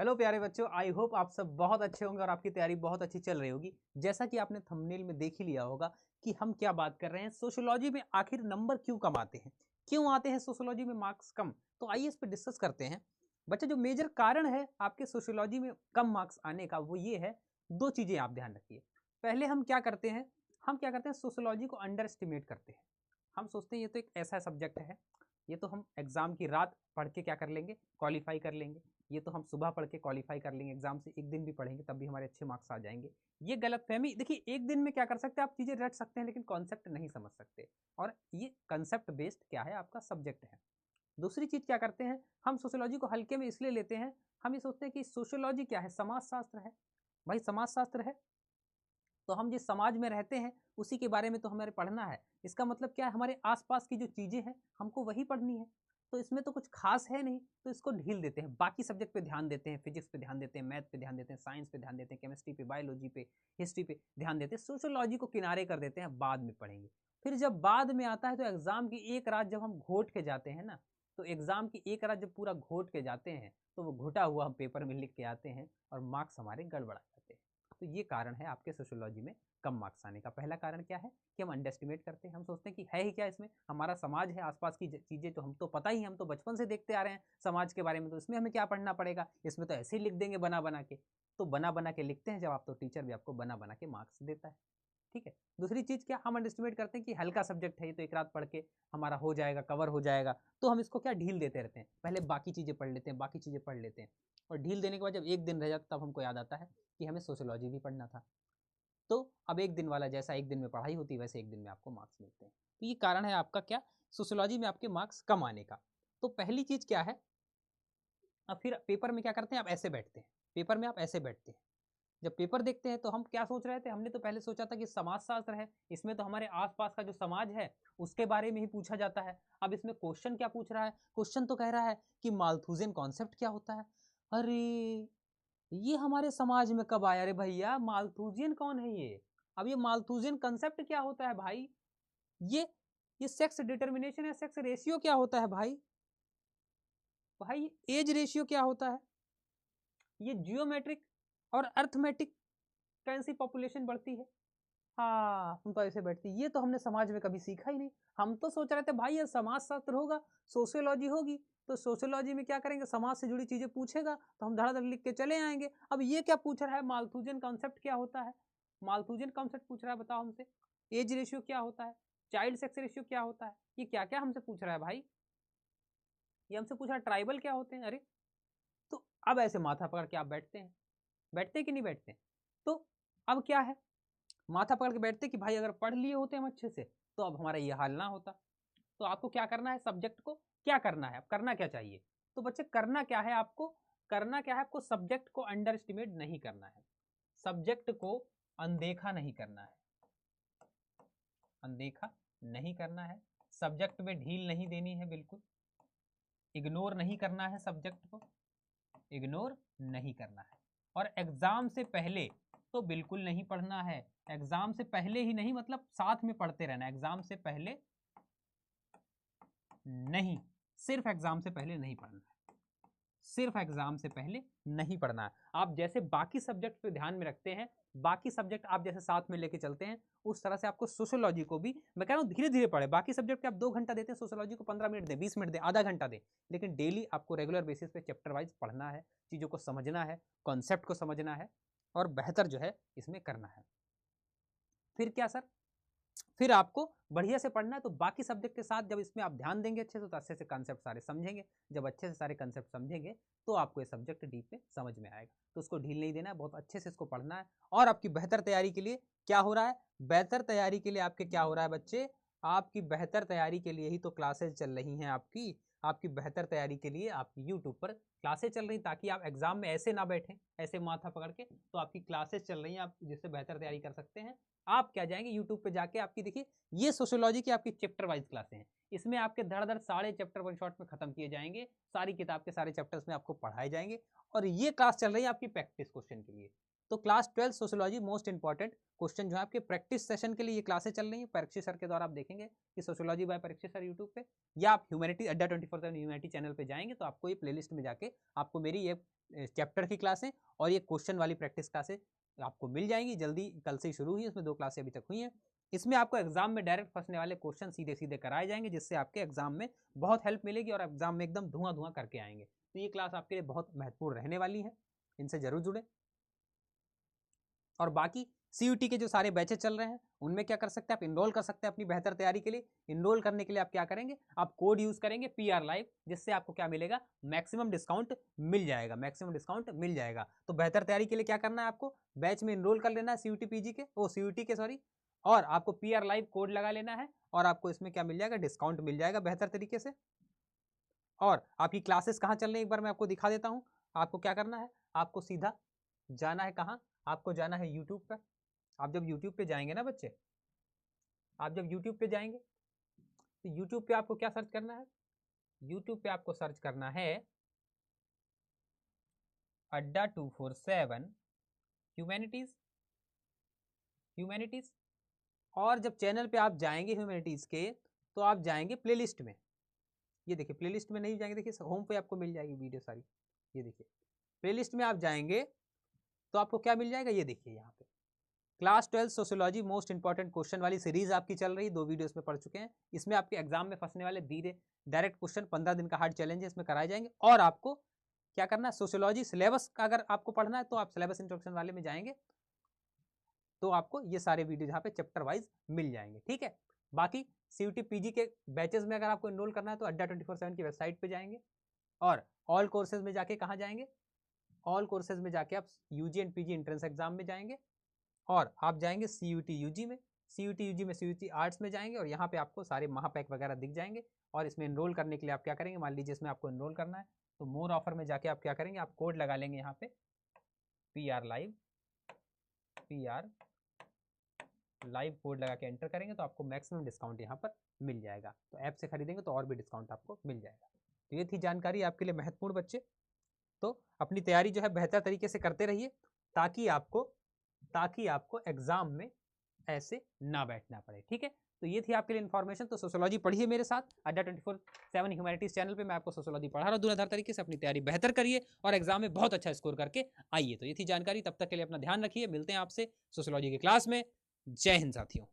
Hello प्यारे बच्चों, I hope आप सब बहुत अच्छे होंगे और आपकी तैयारी बहुत अच्छी चल रही होगी। जैसा कि आपने थंबनेल में देख ही लिया होगा कि हम क्या बात कर रहे हैं, सोशियोलॉजी में आखिर नंबर क्यों कम आते हैं, क्यों आते हैं सोशियोलॉजी में मार्क्स कम। तो आइए इस पर डिस्कस करते हैं। बच्चे, जो मेजर कारण है आपके सोशियोलॉजी में कम मार्क्स आने का, वो ये है, दो चीजें आप ध्यान रखिए। पहले हम क्या करते हैं, सोशियोलॉजी को अंडर एस्टिमेट करते हैं। हम सोचते हैं ये तो एक ऐसा सब्जेक्ट है, ये तो हम एग्जाम की रात पढ़ के क्या कर लेंगे, क्वालिफाई कर लेंगे। ये तो हम सुबह पढ़ के क्वालिफाई कर लेंगे, एग्जाम से एक दिन भी पढ़ेंगे तब भी हमारे अच्छे मार्क्स आ जाएंगे। ये गलत फहमी। देखिए, एक दिन में क्या कर सकते हैं आप, चीजें रट सकते हैं लेकिन कॉन्सेप्ट नहीं समझ सकते। और ये कंसेप्ट बेस्ड क्या है, आपका सब्जेक्ट है। दूसरी चीज क्या करते हैं, हम सोशियोलॉजी को हल्के में इसलिए लेते हैं, हम ये सोचते हैं कि सोशियोलॉजी क्या है, समाज शास्त्र है। भाई समाज शास्त्र है तो हम जिस समाज में रहते हैं उसी के बारे में तो हमें पढ़ना है। इसका मतलब क्या है, हमारे आसपास की जो चीजें हैं हमको वही पढ़नी है। तो इसमें तो कुछ खास है नहीं, तो इसको ढील देते हैं, बाकी सब्जेक्ट पे ध्यान देते हैं, फिजिक्स पे ध्यान देते हैं, मैथ पे ध्यान देते हैं, साइंस पे ध्यान देते हैं, केमिस्ट्री पे, बायोलॉजी पे, हिस्ट्री पे ध्यान देते हैं। सोशियोलॉजी को किनारे कर देते हैं, बाद में पढ़ेंगे। फिर जब बाद में आता है तो एग्जाम की एक रात जब हम घोट के जाते हैं ना, तो एग्जाम की एक रात जब पूरा घोट के जाते हैं तो वो घोटा हुआ हम पेपर में लिख के आते हैं और मार्क्स हमारे गड़बड़ा जाते हैं। तो ये कारण है आपके सोशियोलॉजी में कम मार्क्स आने का। पहला कारण क्या है कि हम अंडरएस्टिमेट करते हैं, हम सोचते हैं कि है ही क्या इसमें, हमारा समाज है, आसपास की चीजें तो हम तो पता ही, हम तो बचपन से देखते आ रहे हैं समाज के बारे में, तो इसमें हमें क्या पढ़ना पड़ेगा, इसमें तो ऐसे ही लिख देंगे बना बना के। तो बना बना के लिखते हैं जब आप, तो टीचर भी आपको बना बना के मार्क्स देता है। ठीक है। दूसरी चीज क्या, हम अंडरएस्टिमेट करते हैं कि हल्का सब्जेक्ट है ये, तो एक रात पढ़ के हमारा हो जाएगा, कवर हो जाएगा। तो हम इसको क्या ढील देते रहते हैं, पहले बाकी चीजें पढ़ लेते हैं, बाकी चीजें पढ़ लेते हैं। और ढील देने के बाद जब एक दिन रह जाता तब हमको याद आता है कि हमें सोशियोलॉजी भी पढ़ना था। तो अब एक दिन वाला, जैसा एक दिन में पढ़ाई होती है वैसे एक दिन में आपको मार्क्स मिलते हैं। तो ये कारण है आपका क्या, सोशियोलॉजी में आपके मार्क्स कम आने का। तो पहली चीज क्या है, अब फिर पेपर में क्या करते हैं, आप ऐसे बैठते हैं, पेपर में आप ऐसे बैठते हैं। जब पेपर देखते हैं तो हम क्या सोच रहे थे, हमने तो पहले सोचा था कि समाज शास्त्र है, इसमें तो हमारे आसपास का जो समाज है उसके बारे में ही पूछा जाता है। अब इसमें क्वेश्चन क्या पूछ रहा है, क्वेश्चन तो कह रहा है कि माल्थुजियन कॉन्सेप्ट क्या होता है। अरे, ये हमारे समाज में कब आया रे भैया, माल्थुजियन कौन है ये। अब ये माल्थुजियन कंसेप्ट क्या होता है भाई, ये सेक्स डिटर्मिनेशन या सेक्स रेशियो क्या होता है भाई, एज रेशियो क्या होता है, ये जियोमेट्रिक और अर्थमेटिक कैसी पॉपुलेशन बढ़ती है। हाँ, हम तो ऐसे बैठते, ये तो हमने समाज में कभी सीखा ही नहीं। हम तो सोच रहे थे भाई ये समाज शास्त्र होगा, सोशियोलॉजी होगी, तो सोशियोलॉजी में क्या करेंगे, समाज से जुड़ी चीजें पूछेगा तो हम धड़ाधड़ लिख के चले आएंगे। अब ये क्या पूछ रहा है, माल्थुजियन कॉन्सेप्ट क्या होता है, माल्थुजियन कॉन्सेप्ट पूछ रहा है, बताओ हमसे। एज रेशियो क्या होता है, चाइल्ड सेक्स रेशियो क्या होता है, ये क्या क्या हमसे पूछ रहा है भाई। ये हमसे पूछ रहा है ट्राइबल क्या होते हैं। अरे, तो अब ऐसे माथा पकड़ के आप बैठते हैं, बैठते कि नहीं बैठते। तो अब क्या है, माथा पकड़ के बैठते कि भाई अगर पढ़ लिए होते हम अच्छे से तो अब हमारा ये हाल ना होता। तो आपको क्या करना है, सब्जेक्ट को क्या करना है, अब करना क्या चाहिए। तो बच्चे, करना क्या है आपको, करना क्या है आपको, सब्जेक्ट को अंडर एस्टिमेट नहीं करना है, सब्जेक्ट को अनदेखा नहीं करना है, अनदेखा नहीं करना है, सब्जेक्ट में ढील नहीं देनी है, बिल्कुल इग्नोर नहीं करना है, सब्जेक्ट को इग्नोर नहीं करना है। और एग्जाम से पहले तो बिल्कुल नहीं पढ़ना है, एग्जाम से पहले ही नहीं, मतलब साथ में पढ़ते रहना, एग्जाम से पहले नहीं, सिर्फ एग्जाम से पहले नहीं पढ़ना है, सिर्फ एग्जाम से पहले नहीं पढ़ना है। आप जैसे बाकी सब्जेक्ट पे ध्यान में रखते हैं, बाकी सब्जेक्ट आप जैसे साथ में लेके चलते हैं, उस तरह से आपको सोशियोलॉजी को भी, मैं कह रहा हूँ धीरे धीरे पढ़े। बाकी सब्जेक्ट के आप 2 घंटा देते हैं, सोशियोलॉजी को 15 मिनट दें, 20 मिनट दें, आधा घंटा दें, लेकिन डेली आपको रेगुलर बेसिस पे चैप्टर वाइज पढ़ना है, चीज़ों को समझना है, कॉन्सेप्ट को समझना है और बेहतर जो है इसमें करना है। फिर क्या सर, फिर आपको बढ़िया से पढ़ना है, तो बाकी सब्जेक्ट के साथ जब इसमें आप ध्यान देंगे अच्छे से तो अच्छे से कंसेप्ट सारे समझेंगे। जब अच्छे से सारे कंसेप्ट समझेंगे तो आपको ये सब्जेक्ट डीप में समझ में आएगा। तो उसको ढील नहीं देना है, बहुत अच्छे से इसको पढ़ना है। और आपकी बेहतर तैयारी के लिए क्या हो रहा है, बेहतर तैयारी के लिए आपके क्या हो रहा है बच्चे, आपकी बेहतर तैयारी के लिए ही तो क्लासेज चल रही हैं आपकी। आपकी बेहतर तैयारी के लिए आपकी यूट्यूब पर क्लासेज चल रही, ताकि आप एग्जाम में ऐसे ना बैठें ऐसे माथा पकड़ के। तो आपकी क्लासेज चल रही हैं, आप जिससे बेहतर तैयारी कर सकते हैं। आप क्या जाएंगे यूट्यूब पे जाके, आपकी देखिए ये सोशियोलॉजी की आपकी चैप्टर वाइज क्लासें हैं, इसमें आपके धड़ धड़ सारे चैप्टर वन शॉट में खत्म किए जाएंगे, सारी किताब के सारे चैप्टर्स में आपको पढ़ाए जाएंगे। और ये क्लास चल रही है आपकी प्रैक्टिस क्वेश्चन के लिए, तो class 12 sociology most important question जो है आपके प्रैक्टिस सेशन के लिए ये क्लासेस चल रही हैं। परीक्षित सर के द्वारा आप देखेंगे कि sociology by Parikshit sir YouTube पे, या आप ह्यूमैनिटी अड्डा 24/7 ह्यूमैनिटी चैनल पे जाएंगे तो आपको ये प्लेलिस्ट में जाके आपको मेरी ये चैप्टर की क्लासें और ये क्वेश्चन वाली प्रैक्टिस क्लासें आपको मिल जाएंगी। जल्दी कल से ही शुरू हुई, इसमें 2 क्लासें अभी तक हुई हैं। इसमें आपको एग्जाम में डायरेक्ट फंसने वाले क्वेश्चन सीधे सीधे कराए जाएंगे, जिससे आपके एग्जाम में बहुत हेल्प मिलेगी और एग्जाम में एकदम धुआं धुआं करके आएंगे। तो ये क्लास आपके लिए बहुत महत्वपूर्ण रहने वाली है, इनसे जरूर जुड़े। और बाकी CUT के जो सारे बैचेस चल रहे हैं उनमें क्या कर सकते हैं आप, इनरोल कर सकते हैं अपनी बेहतर तैयारी के लिए। इनरोल करने के लिए आप क्या करेंगे, आप कोड यूज करेंगे PR लाइव, जिससे आपको क्या मिलेगा, मैक्सिमम डिस्काउंट मिल जाएगा, मैक्सिमम डिस्काउंट मिल जाएगा। तो बेहतर तैयारी के लिए क्या करना है, आपको बैच में इनरोल कर लेना है CUT के सॉरी, और आपको PR लाइव कोड लगा लेना है और आपको इसमें क्या मिल जाएगा, डिस्काउंट मिल जाएगा बेहतर तरीके से। और आपकी क्लासेस कहाँ चल रही है एक बार मैं आपको दिखा देता हूँ। आपको क्या करना है, आपको सीधा जाना है कहाँ, आपको जाना है यूट्यूब पर। आप जब यूट्यूब पे जाएंगे ना बच्चे, आप जब यूट्यूब पे जाएंगे तो यूट्यूब पे आपको क्या सर्च करना है, यूट्यूब पे आपको सर्च करना है अड्डा 247 ह्यूमैनिटीज। और जब चैनल पे आप जाएंगे ह्यूमैनिटीज के, तो आप जाएंगे प्लेलिस्ट में। ये देखिए प्लेलिस्ट में नहीं जाएंगे, देखिए होम पे आपको मिल जाएगी वीडियो सारी। ये देखिए प्लेलिस्ट में आप जाएंगे तो आपको क्या मिल जाएगा, ये देखिए यहाँ पे class 12 sociology most important question वाली सीरीज आपकी चल रही है, 2 वीडियो इसमें पढ़ चुके हैं। इसमें आपके एग्जाम में फंसने वाले डायरेक्ट क्वेश्चन 15 दिन का हार्ड चैलेंज है, इसमें कराए जाएंगे। और आपको क्या करना है, सोशियोलॉजी सिलेबस का अगर आपको पढ़ना है तो आप सिलेबस इंट्रोडक्शन वाले में जाएंगे तो आपको ये सारे वीडियो यहाँ पे चैप्टर वाइज मिल जाएंगे, ठीक है। बाकी CUT PG के बैचेस में अगर आपको इनरोल करना है तो अड्डा 24/7 की वेबसाइट पे जाएंगे, और ऑल कोर्सेज में जाके कहाँ जाएंगे, ऑल कोर्सेज में जाके आप UG and PG entrance exam में जाएंगे, और आप जाएंगे CUT UG में, CUT आर्ट्स में जाएंगे, और यहाँ पे आपको सारे महापैक वगैरह दिख जाएंगे। और इसमें इनरोल करने के लिए आप क्या करेंगे, मान लीजिए इसमें आपको इनरोल करना है तो मोर ऑफर में जाके आप क्या करेंगे, आप कोड लगा लेंगे यहाँ पे PR लाइव कोड लगा के एंटर करेंगे तो आपको मैक्सिमम डिस्काउंट यहाँ पर मिल जाएगा। तो ऐप से खरीदेंगे तो और भी डिस्काउंट आपको मिल जाएगा। तो ये थी जानकारी आपके लिए महत्वपूर्ण बच्चे। तो अपनी तैयारी जो है बेहतर तरीके से करते रहिए, ताकि आपको एग्जाम में ऐसे ना बैठना पड़े, ठीक है। तो ये थी आपके लिए इन्फॉर्मेशन। तो सोशियोलॉजी पढ़िए मेरे साथ, अड्डा 24/7 ह्यूमैनिटीज चैनल पे मैं आपको सोशियोलॉजी पढ़ा रहा हूँ दूरदर्शन तरीके से। अपनी तैयारी बेहतर करिए और एग्जाम में बहुत अच्छा स्कोर करके आइए। तो ये थी जानकारी, तब तक के लिए अपना ध्यान रखिए, मिलते हैं आपसे सोशियोलॉजी की क्लास में। जय हिंद साथियों।